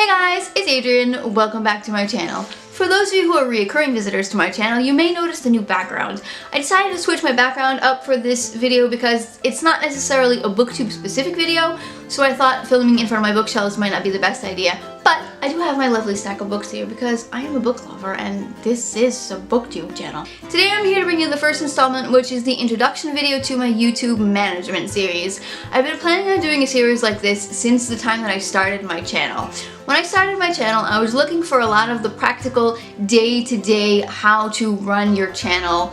Hey guys, it's Adrian. Welcome back to my channel. For those of you who are recurring visitors to my channel, you may notice the new background. I decided to switch my background up for this video because it's not necessarily a BookTube specific video, so I thought filming in front of my bookshelves might not be the best idea. But I do have my lovely stack of books here because I am a book lover and this is a BookTube channel. Today I'm here to bring you the first installment, which is the introduction video to my YouTube management series. I've been planning on doing a series like this since the time that I started my channel. When I started my channel, I was looking for a lot of the practical day-to-day how to run your channel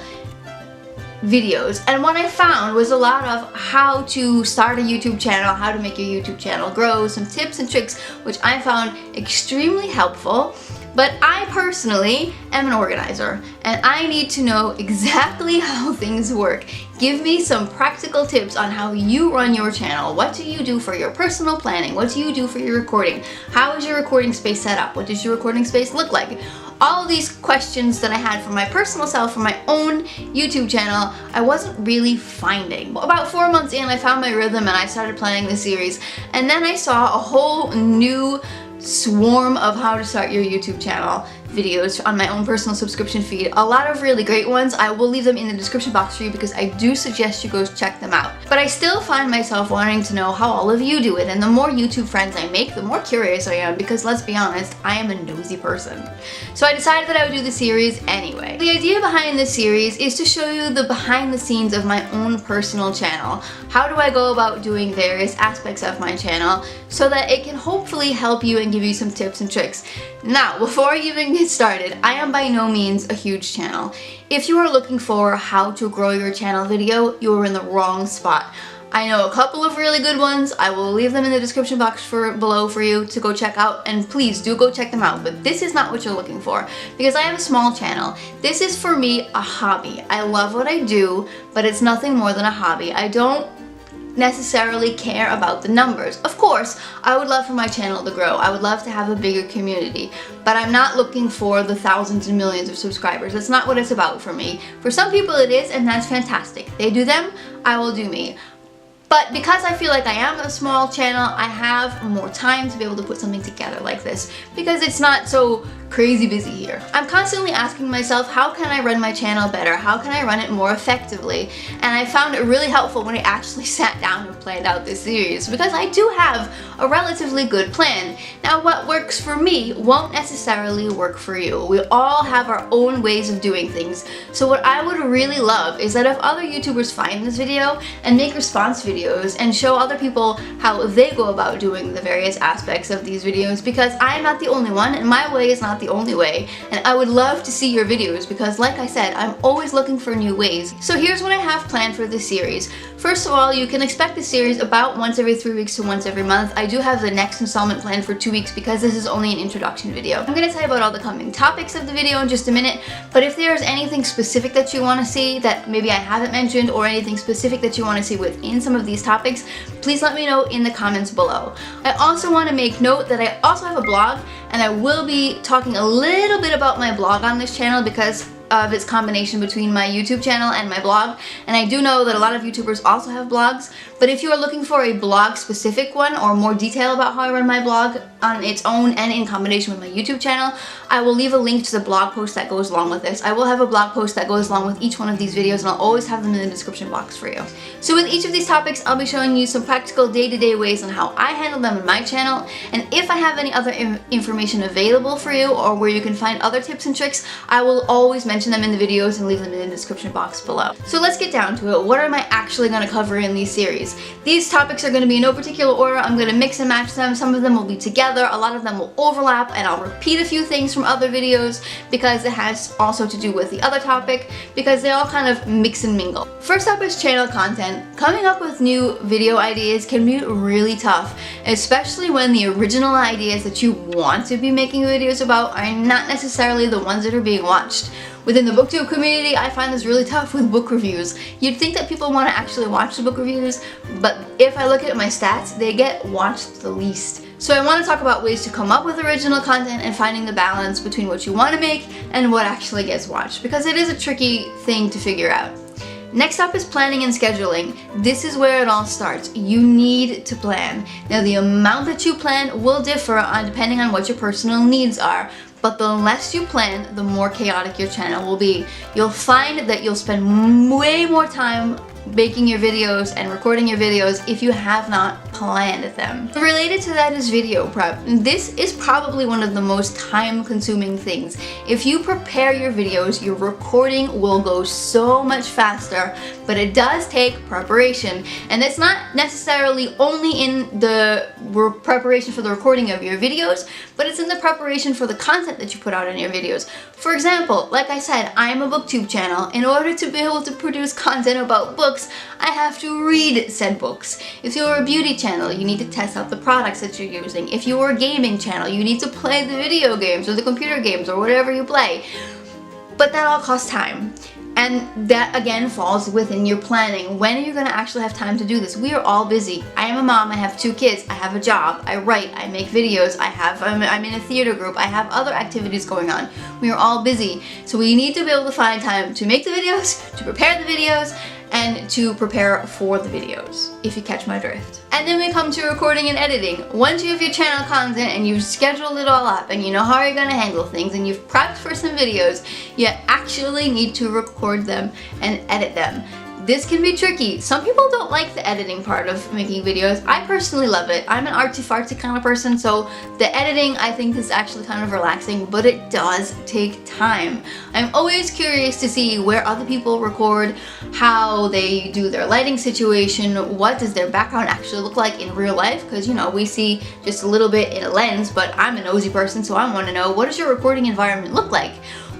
videos, and what I found was a lot of how to start a YouTube channel, how to make your YouTube channel grow, some tips and tricks which I found extremely helpful. But I personally am an organizer and I need to know exactly how things work. Give me some practical tips on how you run your channel. What do you do for your personal planning? What do you do for your recording? How is your recording space set up? What does your recording space look like? All of these questions that I had for my personal self, for my own YouTube channel, I wasn't really finding. About 4 months in, I found my rhythm and I started planning this series. And then I saw a whole new swarm of how to start your YouTube channel videos on my own personal subscription feed. A lot of really great ones. I will leave them in the description box for you because I do suggest you go check them out. But I still find myself wanting to know how all of you do it, and the more YouTube friends I make, the more curious I am because let's be honest, I am a nosy person. So I decided that I would do the series anyway. The idea behind this series is to show you the behind the scenes of my own personal channel. How do I go about doing various aspects of my channel so that it can hopefully help you and give you some tips and tricks. Now, before I even get started, I am by no means a huge channel. If you are looking for how to grow your channel video, you are in the wrong spot. I know a couple of really good ones. I will leave them in the description box below for you to go check out, and please do go check them out. But this is not what you're looking for because I have a small channel. This is for me a hobby. I love what I do, but it's nothing more than a hobby. I don't necessarily care about the numbers. Of course, I would love for my channel to grow. I would love to have a bigger community, but I'm not looking for the thousands and millions of subscribers. That's not what it's about for me. For some people it is, and that's fantastic. They do them, I will do me. But because I feel like I am a small channel, I have more time to be able to put something together like this because it's not so crazy busy here. I'm constantly asking myself, how can I run my channel better? How can I run it more effectively? And I found it really helpful when I actually sat down and planned out this series because I do have a relatively good plan. Now, what works for me won't necessarily work for you. We all have our own ways of doing things. So what I would really love is that if other YouTubers find this video and make response videos and show other people how they go about doing the various aspects of these videos, because I am not the only one and my way is not the only way, and I would love to see your videos because like I said, I'm always looking for new ways. So here's what I have planned for this series. First of all, you can expect the series about once every 3 weeks to once every month. I do have the next installment planned for 2 weeks because this is only an introduction video. I'm going to tell you about all the coming topics of the video in just a minute, but if there's anything specific that you want to see that maybe I haven't mentioned or anything specific that you want to see within some of these topics, please let me know in the comments below. I also want to make note that I also have a blog, and I will be talking a little bit about my blog on this channel because of its combination between my YouTube channel and my blog. And I do know that a lot of YouTubers also have blogs, but if you are looking for a blog specific one or more detail about how I run my blog on its own and in combination with my YouTube channel, I will leave a link to the blog post that goes along with this. I will have a blog post that goes along with each one of these videos, and I'll always have them in the description box for you. So with each of these topics, I'll be showing you some practical day-to-day ways on how I handle them in my channel, and if I have any other information available for you or where you can find other tips and tricks, I will always mention them in the videos and leave them in the description box below. So let's get down to it. What am I actually going to cover in these series? These topics are going to be in no particular order. I'm going to mix and match them. Some of them will be together, a lot of them will overlap, and I'll repeat a few things from other videos because it has also to do with the other topic because they all kind of mix and mingle. First up is channel content. Coming up with new video ideas can be really tough, especially when the original ideas that you want to be making videos about are not necessarily the ones that are being watched. Within the BookTube community, I find this really tough with book reviews. You'd think that people want to actually watch the book reviews, but if I look at my stats, they get watched the least. So I want to talk about ways to come up with original content and finding the balance between what you want to make and what actually gets watched, because it is a tricky thing to figure out. Next up is planning and scheduling. This is where it all starts. You need to plan. Now the amount that you plan will differ depending on what your personal needs are, but the less you plan, the more chaotic your channel will be. You'll find that you'll spend way more time making your videos and recording your videos if you have not planned them. Related to that is video prep. This is probably one of the most time-consuming things. If you prepare your videos, your recording will go so much faster, but it does take preparation. And it's not necessarily only in the preparation for the recording of your videos, but it's in the preparation for the content that you put out in your videos. For example, like I said, I'm a BookTube channel. In order to be able to produce content about books, I have to read said books. If you're a beauty channel, you need to test out the products that you're using. If you're a gaming channel, you need to play the video games or the computer games or whatever you play. But that all costs time. And that again falls within your planning. When are you going to actually have time to do this? We are all busy. I am a mom, I have 2 kids, I have a job, I write, I make videos, I'm in a theater group, I have other activities going on. We are all busy. So we need to be able to find time to make the videos, to prepare the videos, and to prepare for the videos, if you catch my drift. And then we come to recording and editing. Once you have your channel content and you've scheduled it all up and you know how you're gonna handle things and you've prepped for some videos, you actually need to record them and edit them. This can be tricky. Some people don't like the editing part of making videos. I personally love it. I'm an artsy-fartsy kind of person, so the editing I think is actually kind of relaxing, but it does take time. I'm always curious to see where other people record, how they do their lighting situation, what does their background actually look like in real life, because you know, we see just a little bit in a lens, but I'm a nosy person, so I want to know, what does your recording environment look like?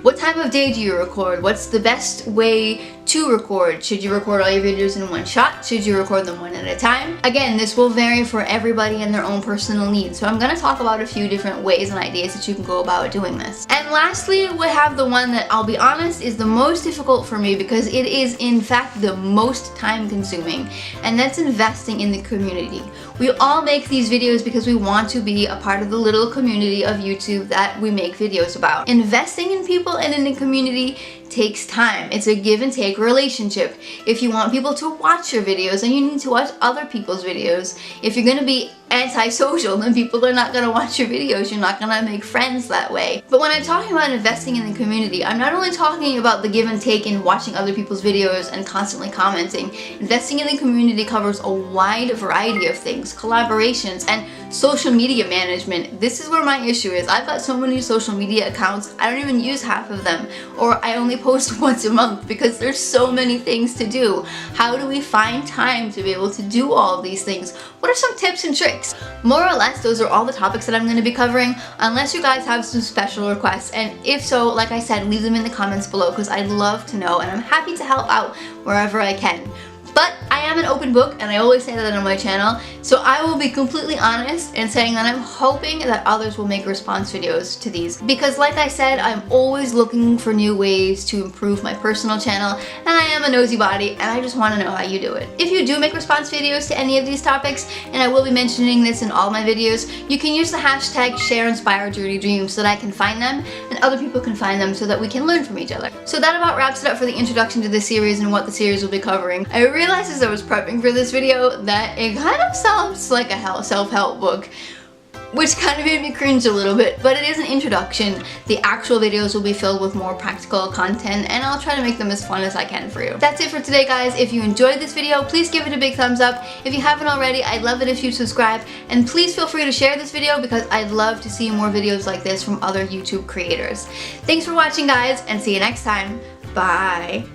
What time of day do you record? What's the best way to record? Should you record all your videos in one shot? Should you record them one at a time? Again, this will vary for everybody and their own personal needs. So I'm going to talk about a few different ways and ideas that you can go about doing this. And lastly, we have the one that I'll be honest is the most difficult for me because it is in fact the most time consuming, and that's investing in the community. We all make these videos because we want to be a part of the little community of YouTube that we make videos about. Investing in people and in the community takes time. It's a give and take relationship. If you want people to watch your videos, then you need to watch other people's videos. If you're gonna be antisocial, then people are not gonna watch your videos. You're not gonna make friends that way. But when I'm talking about investing in the community, I'm not only talking about the give and take in watching other people's videos and constantly commenting. Investing in the community covers a wide variety of things, collaborations, and social media management. This is where my issue is. I've got so many social media accounts, I don't even use half of them, or I only post once a month because there's so many things to do. How do we find time to be able to do all of these things? What are some tips and tricks? More or less, those are all the topics that I'm going to be covering, unless you guys have some special requests. And if so, like I said, leave them in the comments below because I'd love to know and I'm happy to help out wherever I can. But I am an open book, and I always say that on my channel, so I will be completely honest in saying that I'm hoping that others will make response videos to these. Because like I said, I'm always looking for new ways to improve my personal channel, and I am a nosy body, and I just want to know how you do it. If you do make response videos to any of these topics, and I will be mentioning this in all my videos, you can use the hashtag shareinspirejourneydream so that I can find them, and other people can find them so that we can learn from each other. So that about wraps it up for the introduction to this series and what the series will be covering. I realized as I was prepping for this video that it kind of sounds like a self-help book, which kind of made me cringe a little bit, but it is an introduction. The actual videos will be filled with more practical content, and I'll try to make them as fun as I can for you. That's it for today, guys. If you enjoyed this video, please give it a big thumbs up. If you haven't already, I'd love it if you subscribe, and please feel free to share this video because I'd love to see more videos like this from other YouTube creators. Thanks for watching, guys, and see you next time. Bye.